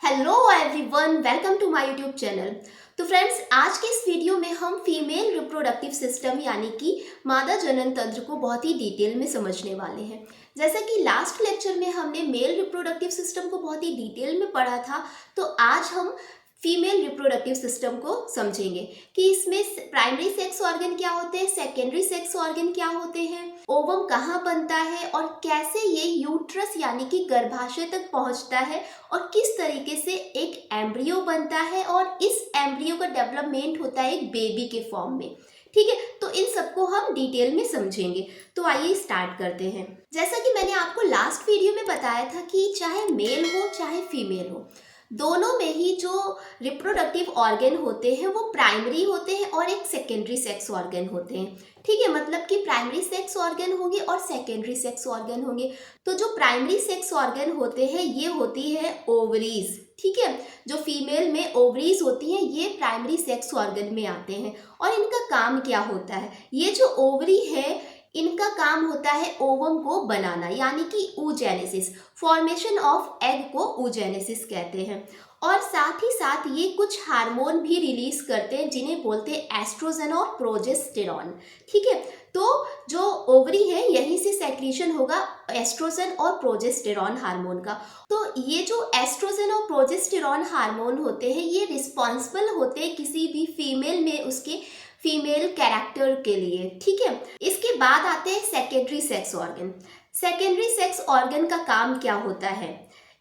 Hello everyone, welcome to my YouTube channel. तो friends, आज के इस वीडियो में हम फीमेल रिप्रोडक्टिव सिस्टम यानी कि मादा जनन तंत्र को बहुत ही डिटेल में समझने वाले हैं। जैसा कि लास्ट लेक्चर में हमने मेल रिप्रोडक्टिव सिस्टम को बहुत ही डिटेल में पढ़ा था, तो आज हम फीमेल रिप्रोडक्टिव सिस्टम को समझेंगे कि इसमें प्राइमरी सेक्स ऑर्गन क्या होते हैं, सेकेंडरी सेक्स ऑर्गन क्या होते हैं, ओवम कहाँ बनता है और कैसे ये यूट्रस यानी कि गर्भाशय तक पहुंचता है और किस तरीके से एक एम्ब्रियो बनता है और इस एम्ब्रियो का डेवलपमेंट होता है एक बेबी के फॉर्म में। ठीक है, तो इन सबको हम डिटेल में समझेंगे। तो आइए स्टार्ट करते हैं। जैसा कि मैंने आपको लास्ट वीडियो में बताया था कि चाहे मेल हो चाहे फीमेल हो, दोनों में ही जो रिप्रोडक्टिव ऑर्गन होते हैं वो प्राइमरी होते हैं और एक सेकेंडरी सेक्स ऑर्गन होते हैं। ठीक है, मतलब कि प्राइमरी सेक्स ऑर्गन होंगे और सेकेंडरी सेक्स ऑर्गन होंगे। तो जो प्राइमरी सेक्स ऑर्गन होते हैं ये होती है ओवरीज। ठीक है, जो फीमेल में ओवरीज होती हैं ये प्राइमरी सेक्स ऑर्गन में आते हैं। और इनका काम क्या होता है, ये जो ओवरी है इनका काम होता है ओवम को बनाना यानी कि oogenesis, फॉर्मेशन ऑफ एग को oogenesis कहते हैं। और साथ ही साथ ये कुछ हार्मोन भी रिलीज करते हैं जिन्हें बोलते हैं एस्ट्रोजन और प्रोजेस्टेरॉन। ठीक है, तो जो ओवरी है यहीं से सेक्रीशन होगा एस्ट्रोजन और प्रोजेस्टेरॉन हार्मोन का। तो ये जो एस्ट्रोजन और प्रोजेस्टेरॉन हार्मोन होते हैं ये रिस्पॉन्सिबल होते हैं किसी भी फीमेल में उसके फीमेल कैरेक्टर के लिए। ठीक है, इसके बाद आते हैं secondary sex organ. Secondary sex organ का काम क्या होता है,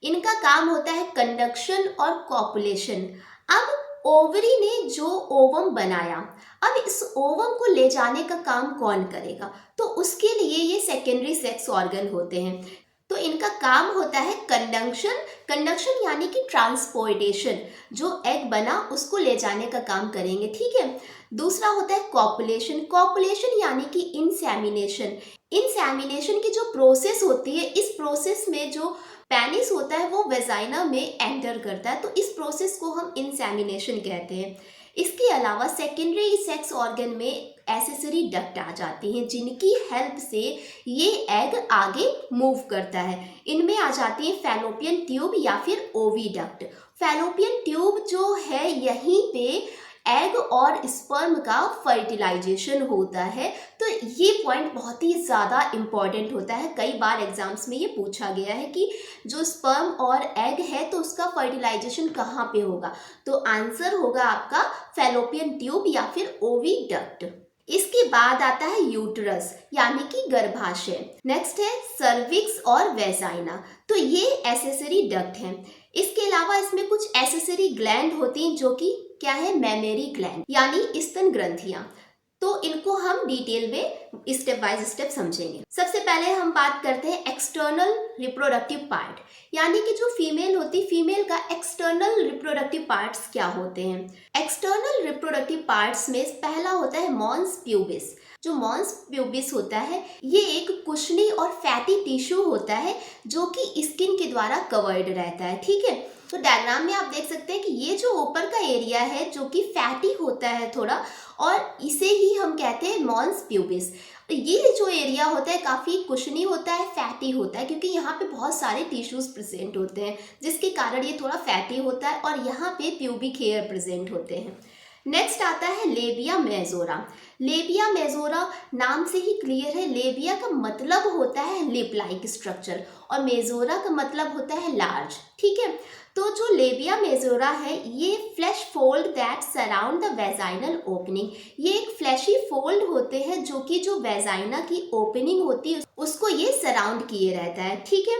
इनका काम होता है कंडक्शन और कॉपुलेशन। अब ओवरी ने जो ओवम बनाया, अब इस ओवम को ले जाने का काम कौन करेगा, तो उसके लिए ये सेकेंडरी सेक्स ऑर्गन होते हैं। तो इनका काम होता है कंडक्शन, कंडक्शन यानी कि ट्रांसपोर्टेशन, जो एग बना उसको ले जाने का काम करेंगे। ठीक है, दूसरा होता है कॉपुलेशन, कॉपुलेशन यानी कि इंसेमिनेशन। इंसेमिनेशन की जो प्रोसेस होती है, इस प्रोसेस में जो पेनिस होता है वो वेजाइना में एंटर करता है, तो इस प्रोसेस को हम इंसेमिनेशन कहते हैं। इसके अलावा सेकेंडरी सेक्स ऑर्गन में एसेसरी डक्ट आ जाती हैं जिनकी हेल्प से ये एग आगे मूव करता है। इनमें आ जाती है फैलोपियन ट्यूब या फिर ओविडक्ट। फैलोपियन ट्यूब जो है यहीं पे एग और स्पर्म का फर्टिलाइजेशन होता है। तो ये पॉइंट बहुत ही ज़्यादा इम्पॉर्टेंट होता है, कई बार एग्जाम्स में ये पूछा गया है कि जो स्पर्म और एग है तो उसका फर्टिलाइजेशन कहाँ पे होगा, तो आंसर होगा आपका फैलोपियन ट्यूब या फिर ओविडक्ट। इसके बाद आता है यूट्रस यानी कि गर्भाशय। नेक्स्ट है सर्विक्स और वेजाइना, तो ये एसेसरी डक्ट हैं। इसके अलावा इसमें कुछ एसेसरी ग्लैंड होती हैं जो कि क्या है, मेमेरी ग्लैंड यानी स्तन ग्रंथियां। तो इनको हम डिटेल में स्टेप बाय स्टेप समझेंगे। सबसे पहले हम बात करते हैं एक्सटर्नल रिप्रोडक्टिव पार्ट, यानी कि जो फीमेल होती है फीमेल का एक्सटर्नल रिप्रोडक्टिव पार्ट्स क्या होते हैं। एक्सटर्नल रिप्रोडक्टिव पार्ट्स में पहला होता है मॉन्स प्यूबिस। जो मॉन्स प्यूबिस होता है ये एक कुशनी और फैटी टिश्यू होता है जो कि स्किन के द्वारा कवर्ड रहता है। ठीक है, तो डायग्राम में आप देख सकते हैं कि ये जो ऊपर का एरिया है जो कि फैटी होता है थोड़ा, और इसे ही हम कहते हैं मॉन्स प्यूबिस। ये जो एरिया होता है काफ़ी कुशनी होता है, फैटी होता है, क्योंकि यहाँ पे बहुत सारे टिश्यूज प्रेजेंट होते हैं जिसके कारण ये थोड़ा फैटी होता है और यहाँ पे प्यूबिक हेयर प्रेजेंट होते हैं। नेक्स्ट आता है लेबिया मेजोरा। लेबिया मेजोरा नाम से ही क्लियर है, लेबिया का मतलब होता है लिप लाइक स्ट्रक्चर और मेजोरा का मतलब होता है लार्ज। ठीक है, तो जो लेबिया मेजोरा है ये flash fold that surround the vaginal opening, ये एक फ्लैशी फोल्ड होते हैं जो कि जो वेजाइना की ओपनिंग होती है उसको ये सराउंड किए रहता है। ठीक है,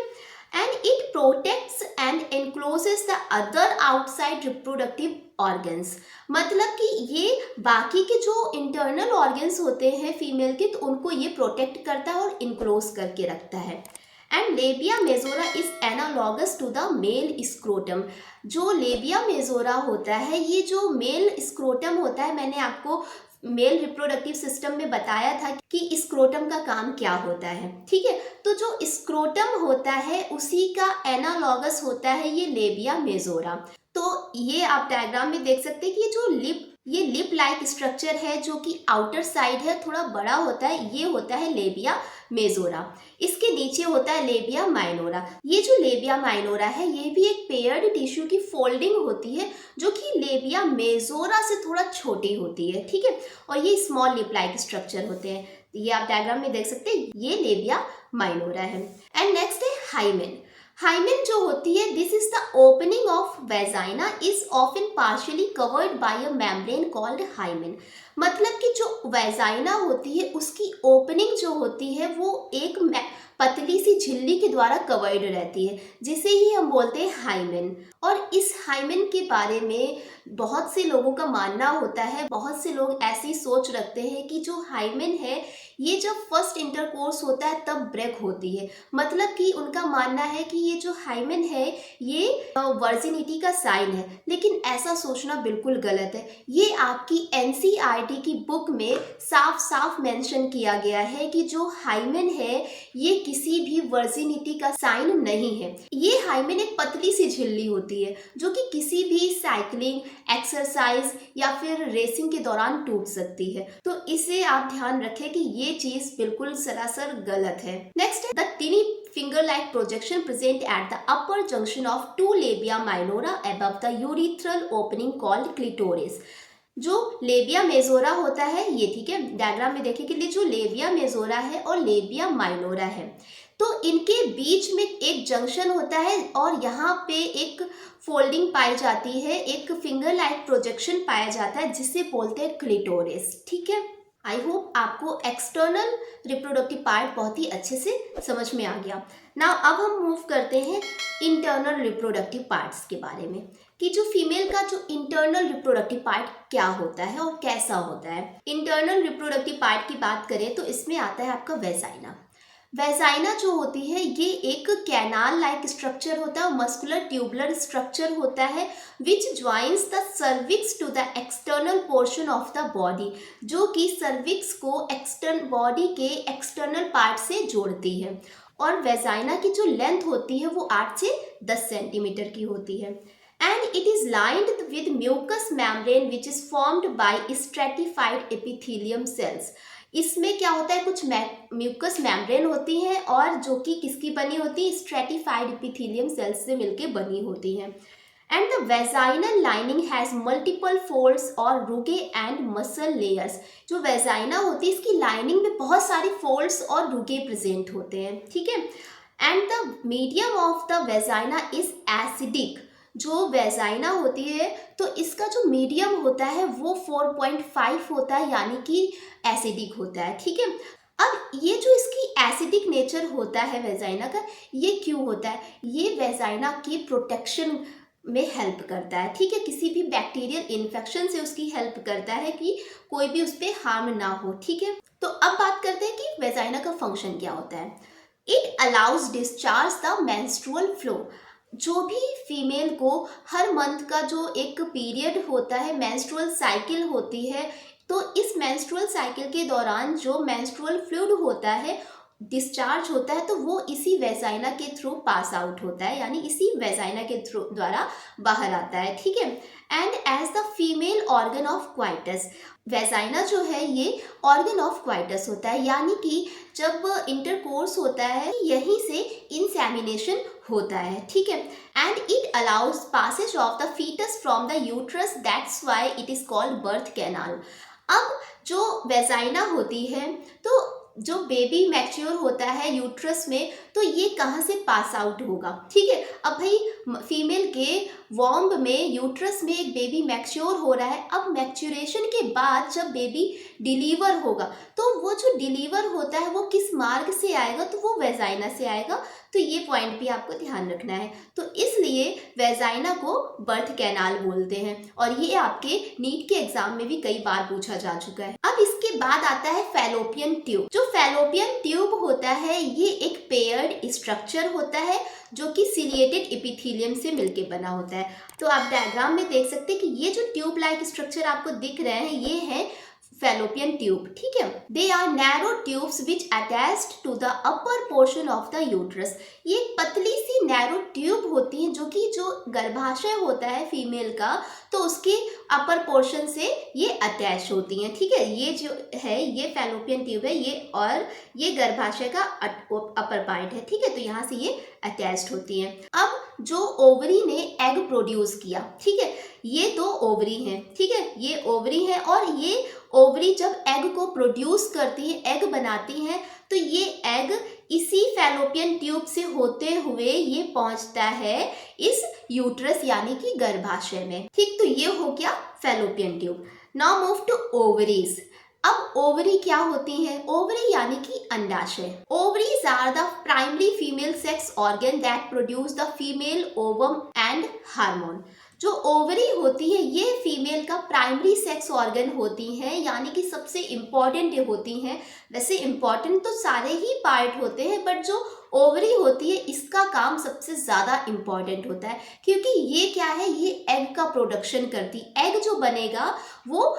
and it protects and encloses the other outside reproductive organs, मतलब कि ये बाकी के जो इंटरनल ऑर्गन्स होते हैं फीमेल के तो उनको ये प्रोटेक्ट करता है और इनक्लोज करके रखता है। And labia majora is analogous to the male scrotum. जो लेबिया मेजोरा होता है ये जो मेल स्क्रोटम होता है, मैंने आपको मेल रिप्रोडक्टिव सिस्टम में बताया था कि स्क्रोटम का काम क्या होता है। ठीक है, तो जो स्क्रोटम होता है उसी का एनालॉगस होता है ये लेबिया मेजोरा। तो ये आप डायग्राम में देख सकते हैं कि ये जो लिप ये लिप लाइक स्ट्रक्चर है जो कि आउटर साइड है, थोड़ा बड़ा होता है, ये होता है लेबिया मेजोरा। इसके नीचे होता है लेबिया माइनोरा। ये जो लेबिया माइनोरा है ये भी एक पेयर्ड टिश्यू की फोल्डिंग होती है जो कि लेबिया मेजोरा से थोड़ा छोटी होती है, ठीक है। और ये स्मॉल लिप लाइक स्ट्रक्चर होते हैं, ये आप डायग्राम में देख सकते हैं, ये लेबिया माइनोरा है। एंड नेक्स्ट है हाइमेन। हाइमेन जो होती है, this is the opening of vagina is often partially covered by a membrane called hymen. मतलब कि जो वेजाइना होती है उसकी ओपनिंग जो होती है वो एक पतली सी झिल्ली के द्वारा कवर्ड रहती है, जिसे ही हम बोलते हैं हाइमेन। और इस हाइमेन के बारे में बहुत से लोगों का मानना होता है, बहुत से लोग ऐसी सोच रखते हैं कि जो हाइमेन है ये जब फर्स्ट इंटरकोर्स होता है तब ब्रेक होती है। मतलब कि उनका मानना है कि ये जो हाइमेन है ये वर्जिनिटी का साइन है, लेकिन ऐसा सोचना बिल्कुल गलत है। ये आपकी एनसीईआरटी की बुक में साफ साफ मेंशन किया गया है कि जो हाइमेन है ये किसी भी वर्जिनिटी का साइन नहीं है। ये हाइमेन एक पतली सी झिल्ली होती है जो कि किसी भी साइकिलिंग, एक्सरसाइज या फिर रेसिंग के दौरान टूट सकती है। तो इसे आप ध्यान रखें कि ये चीज बिल्कुल सरासर गलत है। नेक्स्ट है the टिनी finger like projection present at the upper junction of two labia minora above the urethral opening called clitoris। जो लेबिया मेजोरा होता है ये, ठीक है, डायग्राम में देखिए कि जो लेबिया मेजोरा है और लेबिया माइनोरा है, तो इनके बीच में एक जंक्शन होता है और यहाँ पे एक फोल्डिंग पाई जाती है, एक फिंगर लाइक प्रोजेक्शन पाया जाता है जिसे बोलते हैं क्लिटोरिस, ठीक है। आई होप आपको एक्सटर्नल रिप्रोडक्टिव पार्ट बहुत ही अच्छे से समझ में आ गया। नाउ अब हम मूव करते हैं इंटरनल रिप्रोडक्टिव पार्ट्स के बारे में, कि जो फीमेल का जो इंटरनल रिप्रोडक्टिव पार्ट क्या होता है और कैसा होता है। इंटरनल रिप्रोडक्टिव पार्ट की बात करें तो इसमें आता है आपका वेजाइना। वेजाइना जो होती है ये एक कैनाल लाइक स्ट्रक्चर होता है, मस्कुलर ट्यूबुलर स्ट्रक्चर होता है which joins the cervix to the external portion of the body, जो कि सर्विक्स को एक्सटर्नल बॉडी के एक्सटर्नल पार्ट से जोड़ती है। और वेजाइना की जो लेंथ होती है वो 8 से 10 सेंटीमीटर की होती है। And it is lined with mucous membrane which is formed by stratified epithelium cells। इसमें क्या होता है, कुछ म्यूकस मेम्ब्रेन होती है और जो कि किसकी बनी होती है, स्ट्रेटिफाइड एपिथेलियम सेल्स से मिलके बनी होती है। And the vaginal lining has multiple folds और रुगे एंड मसल लेयर्स। जो वेजाइना होती है इसकी लाइनिंग में बहुत सारी फोल्ड्स और रुगे प्रेजेंट होते हैं, ठीक है। And the medium of the vagina is acidic. जो वेजाइना होती है तो इसका जो मीडियम होता है वो 4.5 होता है, यानी कि एसिडिक होता है, ठीक है। अब ये जो इसकी एसिडिक नेचर होता है वेजाइना का, ये क्यों होता है, ये वेजाइना की प्रोटेक्शन में हेल्प करता है, ठीक है। किसी भी बैक्टीरियल इन्फेक्शन से उसकी हेल्प करता है कि कोई भी उस पर हार्म ना हो, ठीक है। तो अब बात करते हैं कि वेजाइना का फंक्शन क्या होता है। It allows discharge the menstrual flow. जो भी फीमेल को हर मंथ का जो एक पीरियड होता है, मेंस्ट्रुअल साइकिल होती है, तो इस मेंस्ट्रुअल साइकिल के दौरान जो मेंस्ट्रुअल फ्लूइड होता है, डिस्चार्ज होता है, तो वो इसी वेजाइना के थ्रू पास आउट होता है, यानी इसी वेजाइना के थ्रू द्वारा बाहर आता है, ठीक है। And as the female organ of coitus, vagina जो है ये ऑर्गन ऑफ क्वाइटस होता है, यानी कि जब इंटरकोर्स होता है यहीं से इंसेमिनेशन होता है, ठीक है। And it allows passage of the foetus from the uterus, that's why it is called birth canal. अब जो वेजाइना होती है, तो जो बेबी मैच्योर होता है यूट्रस में, तो ये कहाँ से पास आउट होगा, ठीक है। अब भाई फीमेल के वॉम्ब में, यूट्रस में एक बेबी मैच्योर हो रहा है। अब मैच्योरेशन के बाद जब बेबी डिलीवर होगा, तो वो जो डिलीवर होता है वो किस मार्ग से आएगा, तो वो वेजाइना से आएगा। तो ये पॉइंट भी आपको ध्यान रखना है। तो इसलिए वेजाइना को बर्थ कैनाल बोलते हैं, और ये आपके नीट के एग्जाम में भी कई बार पूछा जा चुका है। अब इसके बाद आता है फैलोपियन ट्यूब। जो फैलोपियन ट्यूब होता है ये एक पेयर्ड स्ट्रक्चर होता है जो कि सिलिएटेड एपिथेलियम से मिलके बना होता है। तो आप डायग्राम में देख सकते हैं कि ये जो ट्यूब लाइक स्ट्रक्चर आपको दिख रहे हैं ये है फैलोपियन ट्यूब, ठीक है। They are narrow tubes which attached to the upper portion of the uterus. ये एक पतली सी नैरो ट्यूब होती है जो कि जो गर्भाशय होता है फीमेल का, तो उसके अपर पोर्शन से ये अटैच होती हैं, ठीक है। ये जो है ये फैलोपियन ट्यूब है, ये और ये गर्भाशय का अपर पार्ट है, ठीक है। तो यहाँ से ये अटैच्ड होती हैं। अब जो ओवरी ने एग प्रोड्यूस किया, ठीक है, ये दो ओवरी हैं, ठीक है, ये ओवरी है और ये ओवरी जब एग को प्रोड्यूस करती है, एग बनाती हैं, तो ये एग इसी फैलोपियन ट्यूब से होते हुए ये पहुंचता है इस यूट्रस यानी कि गर्भाशय में, ठीक। तो ये हो गया fallopian tube. Now move to ovaries. अब ओवरी क्या होती है? ओवरी यानी कि अंडाशय। Ovaries are the primary female sex organ that produce the female ovum and hormone. जो ओवरी होती है ये फीमेल का प्राइमरी सेक्स ऑर्गन होती हैं, यानी कि सबसे इम्पॉर्टेंट होती हैं। वैसे इम्पॉर्टेंट तो सारे ही पार्ट होते हैं, बट जो ओवरी होती है इसका काम सबसे ज़्यादा इम्पॉर्टेंट होता है, क्योंकि ये क्या है, ये एग का प्रोडक्शन करती। एग जो बनेगा वो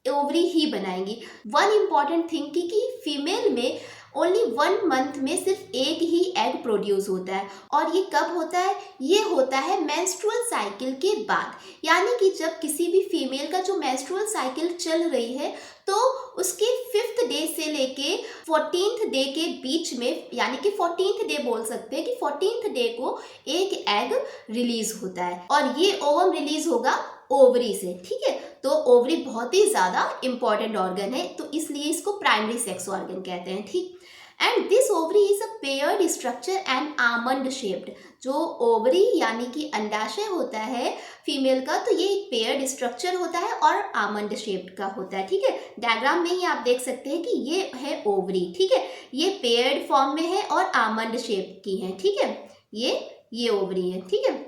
ओवरी ही बनाएंगी। वन इम्पॉर्टेंट थिंग कि फीमेल में ओनली 1 मंथ में सिर्फ एक ही एग प्रोड्यूस होता है, और ये कब होता है? ये होता है मेंस्ट्रुअल साइकिल के बाद, यानी कि जब किसी भी फीमेल का जो मेंस्ट्रुअल साइकिल चल रही है तो उसके 5th डे से लेके 14th डे के बीच में, यानी कि 14th डे बोल सकते हैं कि 14th डे को एक एग रिलीज होता है और ये ओवम रिलीज होगा ओवरी से, ठीक है। तो ओवरी बहुत ही ज़्यादा इंपॉर्टेंट ऑर्गन है, तो इसलिए इसको प्राइमरी सेक्स ऑर्गन कहते हैं, ठीक। And this ovary is a paired structure and almond shaped. जो ओवरी यानी कि अंडाशय होता है फीमेल का, तो ये एक पेयर्ड स्ट्रक्चर होता है और आमंड शेप्ड का होता है, ठीक है। डायग्राम में ही आप देख सकते हैं कि ये है ओवरी, ठीक है, ये पेयर्ड फॉर्म में है और आमंड शेप की है, ठीक है। ये ओवरी है, ठीक है।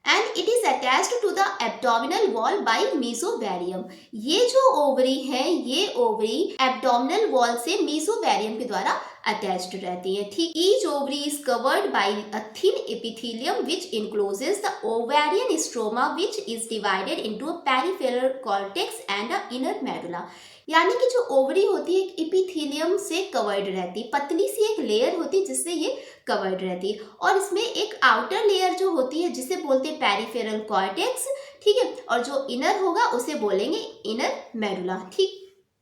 And it is attached to the abdominal wall by mesovarium. ये जो ओवरी है ये ओवरी एब्डोमिनल वॉल से मीसोवेरियम के द्वारा अटैच्ड रहती है, ठीक। Each ovary is covered by a thin epithelium which encloses the ovarian stroma which is divided into a peripheral cortex and a inner medulla. यानी कि जो ओवरी होती है एक एपिथेलियम से कवर्ड रहती है, पतली सी एक लेयर होती है जिससे ये कवर्ड रहती है, और इसमें एक आउटर लेयर जो होती है जिसे बोलते हैं पेरिफेरल कॉर्टेक्स, ठीक है, और जो इनर होगा उसे बोलेंगे इनर मेडुला, ठीक।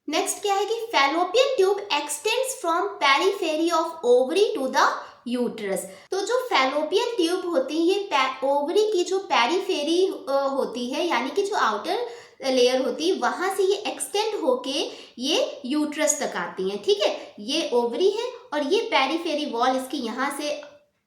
नेक्स्ट क्या है कि fallopian tube extends from periphery of ovary to the uterus. तो जो फैलोपियन ट्यूब होती है ये ओवरी की जो पेरिफेरी होती है, यानी कि जो आउटर लेयर होती है वहां से ये एक्सटेंड होके ये यूट्रस तक आती हैं, ठीक है। ये ओवरी है और ये पेरिफेरी वॉल इसकी यहाँ से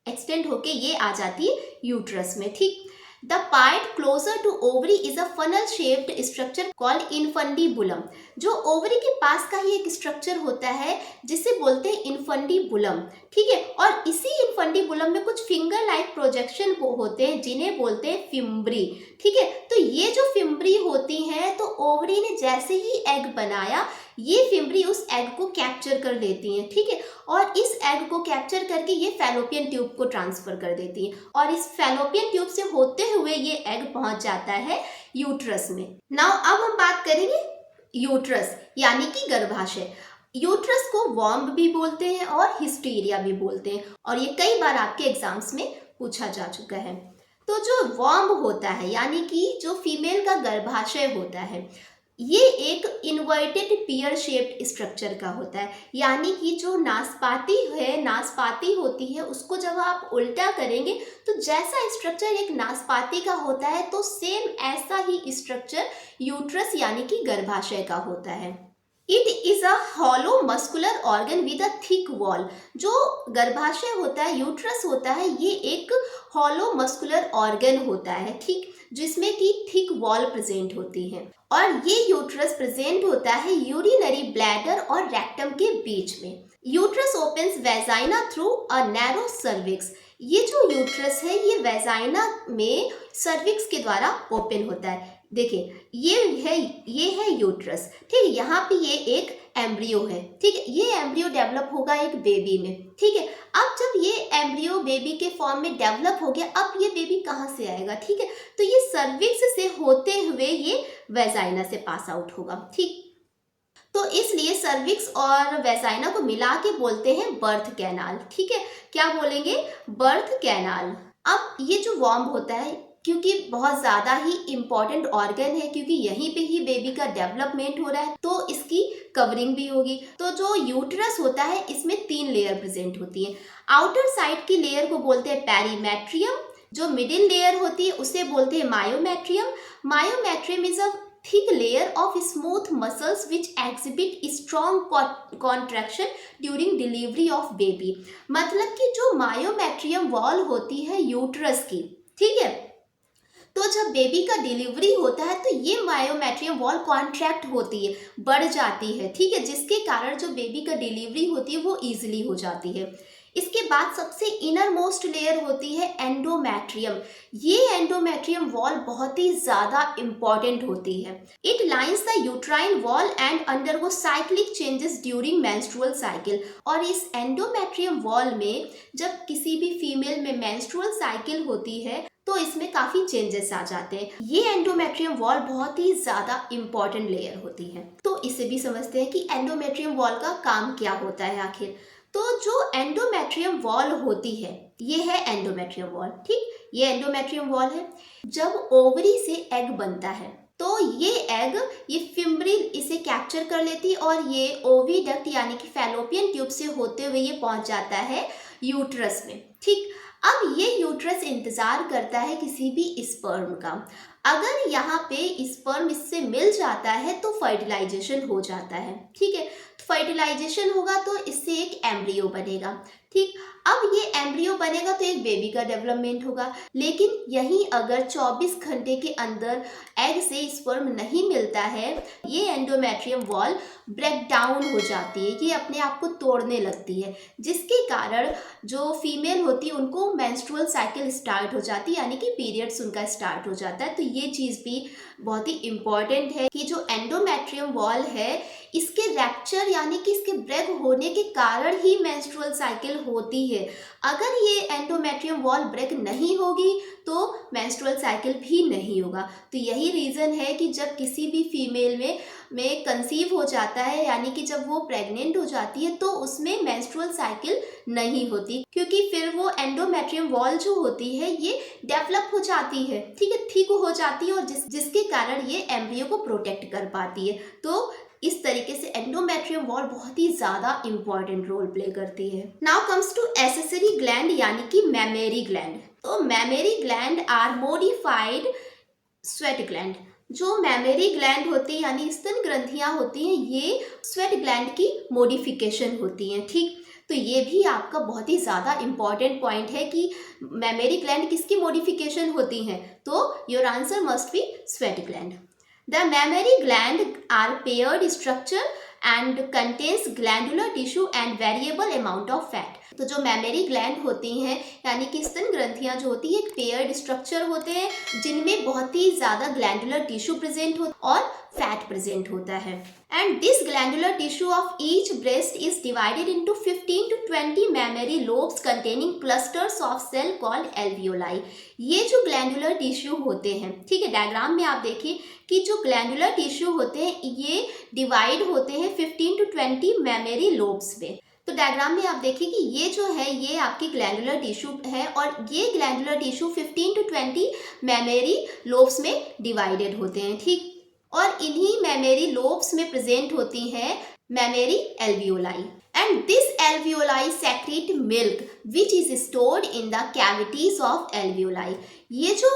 एक्सटेंड होके ये आ जाती है यूट्रस में, ठीक। The part closer to ovary is a funnel shaped structure called infundibulum. जो ओवरी के पास का ही एक स्ट्रक्चर होता है जिसे बोलते हैं इनफंडिबुलम, ठीक है। और इसी इनफंडिबुलम में कुछ फिंगर लाइक प्रोजेक्शन होते हैं जिन्हें बोलते हैं फिम्ब्री, ठीक है। तो ये जो फिम्ब्री होती हैं, तो ओवरी ने जैसे ही एग बनाया ये फिम्ब्री उस एग को कैप्चर कर लेती हैं, ठीक है, और इस एग को कैप्चर करके ये फैलोपियन ट्यूब को ट्रांसफर कर देती हैं, और इस फैलोपियन ट्यूब से होते हुए ये एग पहुंच जाता है यूट्रस में। नाउ अब हम बात करेंगे यूट्रस यानी कि गर्भाशय। यूट्रस को वॉम्ब भी बोलते हैं और हिस्टीरिया भी बोलते हैं, और ये कई बार आपके एग्जाम्स में पूछा जा चुका है। तो जो वॉम्ब होता है यानी कि जो फीमेल का गर्भाशय होता है, ये एक इन्वर्टेड पियर शेप्ड स्ट्रक्चर का होता है, यानी कि जो नाशपाती होती है उसको जब आप उल्टा करेंगे तो जैसा स्ट्रक्चर एक नाशपाती का होता है, तो सेम ऐसा ही स्ट्रक्चर यूट्रस यानी कि गर्भाशय का होता है। It is a hollow muscular organ with a thick wall. जो गर्भाशय होता है, यूट्रस होता है, ये एक हॉलो मस्कुलर ऑर्गन होता है, ठीक, जिसमें कि थिक वॉल प्रेजेंट होती है, और ये यूट्रस प्रेजेंट होता है यूरिनरी ब्लैडर और रेक्टम के बीच में। Uterus opens vagina through a narrow cervix. ये जो यूट्रस है ये वेजाइना में सर्विक्स के द्वारा ओपन होता है। देखिए ये है यूट्रस, ठीक है। यहाँ पे ये एक एम्ब्रियो है, ठीक है। ये एम्ब्रियो डेवलप होगा एक बेबी में, ठीक है। अब जब ये एम्ब्रियो बेबी के फॉर्म में डेवलप हो गया, अब ये बेबी कहाँ से आएगा, ठीक है। तो ये सर्विक्स से होते हुए ये वेजाइना से पास आउट होगा, ठीक। तो इसलिए सर्विक्स और वेजाइना को मिला के बोलते हैं बर्थ कैनाल। ठीक है, क्या बोलेंगे? Birth canal. अब ये जो वॉर्म होता है, क्योंकि बहुत ज़्यादा ही इम्पॉर्टेंट ऑर्गन है, क्योंकि यहीं पे ही बेबी का डेवलपमेंट हो रहा है, तो इसकी कवरिंग भी होगी। तो जो यूट्रस होता है इसमें 3 लेयर प्रेजेंट होती है। आउटर साइड की लेयर को बोलते हैं पेरीमेट्रियम, जो मिडिल लेयर होती है उसे बोलते हैं myometrium. Myometrium is a thick layer of smooth muscles which exhibit strong contraction during delivery of baby। मतलब कि जो मायोमेट्रियम वॉल होती है यूट्रस की, ठीक है, तो जब बेबी का डिलीवरी होता है तो ये मायोमेट्रियम वॉल कॉन्ट्रैक्ट होती है, बढ़ जाती है, ठीक है, जिसके कारण जो बेबी का डिलीवरी होती है वो इजीली हो जाती है। इसके बाद सबसे इनर मोस्ट लेयर होती है एंडोमेट्रियम। ये एंडोमेट्रियम वॉल बहुत ही ज़्यादा इम्पॉर्टेंट होती है। It lines the uterine wall and undergo cyclic changes during menstrual cycle. और इस एंडोमेट्रियम वॉल में जब किसी भी फीमेल में मेंस्ट्रुअल साइकिल होती है तो इसमें काफ़ी चेंजेस आ जाते हैं। ये एंडोमेट्रियम वॉल बहुत ही ज़्यादा इम्पॉर्टेंट लेयर होती है। तो इसे भी समझते हैं कि एंडोमेट्रियम वॉल का काम क्या होता है आखिर। तो जो एंडोमेट्रियम वॉल होती है ये है एंडोमेट्रियम वॉल। ठीक, ये एंडोमेट्रियम वॉल है। जब ओवरी से एग बनता है तो ये एग, ये फिम्ब्रिल इसे कैप्चर कर लेती है और ये ओविडक्ट यानी कि फैलोपियन ट्यूब से होते हुए ये पहुंच जाता है यूट्रस में। ठीक, अब ये यूट्रस इंतजार करता है किसी भी स्पर्म का। अगर यहाँ पे स्पर्म इससे मिल जाता है तो फर्टिलाइजेशन हो जाता है। ठीक है, फर्टिलाइजेशन होगा तो इससे एक एम्ब्रियो बनेगा। ठीक, अब ये एम्ब्रियो बनेगा तो एक बेबी का डेवलपमेंट होगा। लेकिन यहीं अगर 24 घंटे के अंदर एग से स्पर्म नहीं मिलता है, ये एंडोमेट्रियम वॉल ब्रेक डाउन हो जाती है, ये अपने आप को तोड़ने लगती है, जिसके कारण जो फीमेल होती है उनको मेंस्ट्रुअल साइकिल स्टार्ट हो जाती है, यानी कि पीरियड्स उनका स्टार्ट हो जाता है। तो ये चीज़ भी बहुत ही इम्पॉर्टेंट है कि जो एंडोमेट्रियम वॉल है इसके रैप्चर यानी कि इसके ब्रेक होने के कारण ही मेंस्ट्रुअल साइकिल होती है। अगर ये एंडोमेट्रियम वॉल ब्रेक नहीं होगी तो मेंस्ट्रुअल साइकिल भी नहीं होगा। तो यही रीज़न है कि जब किसी भी फीमेल में कंसीव हो जाता है, यानी कि जब वो प्रेग्नेंट हो जाती है, तो उसमें मेंस्ट्रुअल साइकिल नहीं होती, क्योंकि फिर वो एंडोमेट्रियम वॉल जो होती है ये डेवलप हो जाती है, ठीक है, थिक हो जाती है, और जिसके कारण ये एम्ब्रियो को प्रोटेक्ट कर पाती है। तो इस तरीके से एंडोमेट्रियम वॉल बहुत ही ज़्यादा इम्पॉर्टेंट रोल प्ले करती है। Now comes to accessory gland यानी कि मैमेरी ग्लैंड। तो mammary gland are modified sweat gland. जो मैमेरी ग्लैंड होती है यानी स्तन ग्रंथियां होती हैं, ये स्वेट ग्लैंड की मॉडिफिकेशन होती हैं। ठीक, तो ये भी आपका बहुत ही ज़्यादा इम्पॉर्टेंट पॉइंट है कि मैमेरी ग्लैंड किसकी मॉडिफिकेशन होती हैं, तो your answer must be sweat gland. The mammary gland are paired structure and contains glandular tissue and variable amount of fat। तो जो मैमेरी ग्लैंड होती हैं यानी कि स्तन ग्रंथियां जो होती है एक पेयर्ड स्ट्रक्चर होते हैं, जिनमें बहुत ही ज़्यादा ग्लैंडुलर टिश्यू प्रेजेंट हो और फैट प्रेजेंट होता है। And this glandular tissue of each breast is divided into 15 to 20 mammary lobes containing clusters of cell called alveoli. ये जो ग्लैंडुलर टिश्यू होते हैं, ठीक है, डायग्राम में आप देखिए कि जो ग्लैंडुलर टिश्यू होते हैं ये डिवाइड होते हैं 15 to 20 मैमेरी लोब्स में। तो डायग्राम में आप देखिए कि ये जो है ये आपकी ग्लैंडुलर टिश्यू है और ये glandular tissue 15 to 20 mammary lobes में डिवाइडेड होते हैं। ठीक, और इन्हीं मैमेरी लोब्स में प्रेजेंट होती हैं mammary alveoli. And this alveoli secrete milk which is stored in the cavities of alveoli. ये जो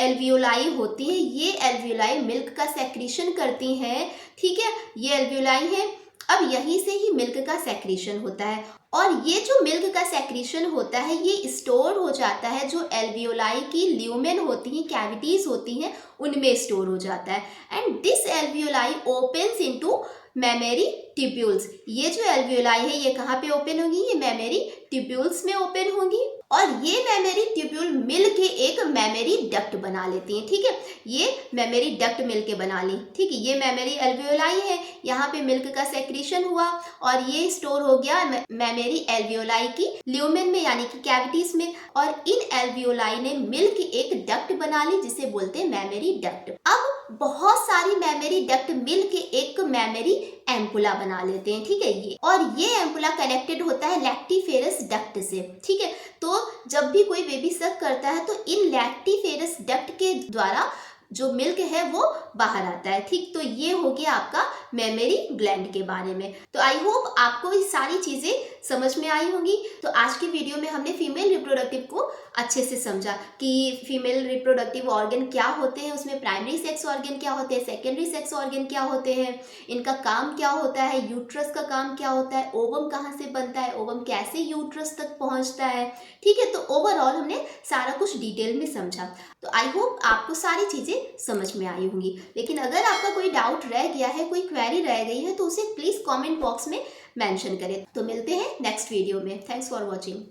एल्वियोलाई होती है ये एल्वियोलाई मिल्क का सेक्रीशन करती हैं। ठीक है, ये एल्वियोलाई है, अब यहीं से ही मिल्क का सेक्रीशन होता है और ये जो मिल्क का सेक्रीशन होता है ये स्टोर हो जाता है, जो एल्वियोलाई की ल्यूमेन होती हैं, कैविटीज होती हैं, उनमें स्टोर हो जाता है। And this alveoli opens into mammary tubules. ये जो एल्वियोलाई है ये कहाँ पे ओपन होगी, ये मैमेरी ट्यूब्यूल्स में ओपन होंगी और ये मैमेरी ट्यूब्यूल मिल के एक मैमेरी डक्ट बना लेती हैं। ठीक है, ये मैमेरी डक्ट मिल के बना ली। ठीक है, ये मैमेरी एल्वियोलाई है, यहाँ पे मिल्क का सेक्रीशन हुआ और ये स्टोर हो गया मैमेरी एल्वियोलाई की ल्यूमेन में यानी कि कैविटीज में, और इन एल्वियोलाई ने मिल के एक डक्ट बना ली जिसे बोलते हैं मैमेरी डक्ट। अब बहुत सारी मेमोरी डक्ट मिल के एक मेमोरी एम्पुला बना लेते हैं, ठीक है। ये और ये एम्पुला कनेक्टेड होता है लैक्टिफेरस डक्ट से, ठीक है। तो जब भी कोई बेबी सक करता है तो इन लैक्टिफेरस डक्ट के द्वारा जो मिल्क है वो बाहर आता है, ठीक। तो ये हो गया आपका मेमोरी ग्लैंड के बारे में। तो आई होप आपको ये सारी चीज़ें समझ में आई होंगी। तो आज की वीडियो में हमने फीमेल रिप्रोडक्टिव को अच्छे से समझा कि फीमेल रिप्रोडक्टिव ऑर्गन क्या होते हैं, उसमें प्राइमरी सेक्स ऑर्गन क्या होते हैं, सेकेंडरी सेक्स ऑर्गन क्या होते हैं, इनका काम क्या होता है, यूट्रस का काम क्या होता है, ओवम कहाँ से बनता है, ओवम कैसे यूट्रस तक पहुँचता है, ठीक है। तो ओवरऑल हमने सारा कुछ डिटेल में समझा। तो आई होप आपको सारी चीज़ें समझ में आई होंगी। लेकिन अगर आपका कोई डाउट रह गया है, कोई क्वेरी रह गई है, तो उसे प्लीज़ कमेंट बॉक्स में मेंशन करें। तो मिलते हैं नेक्स्ट वीडियो में। Thanks for watching.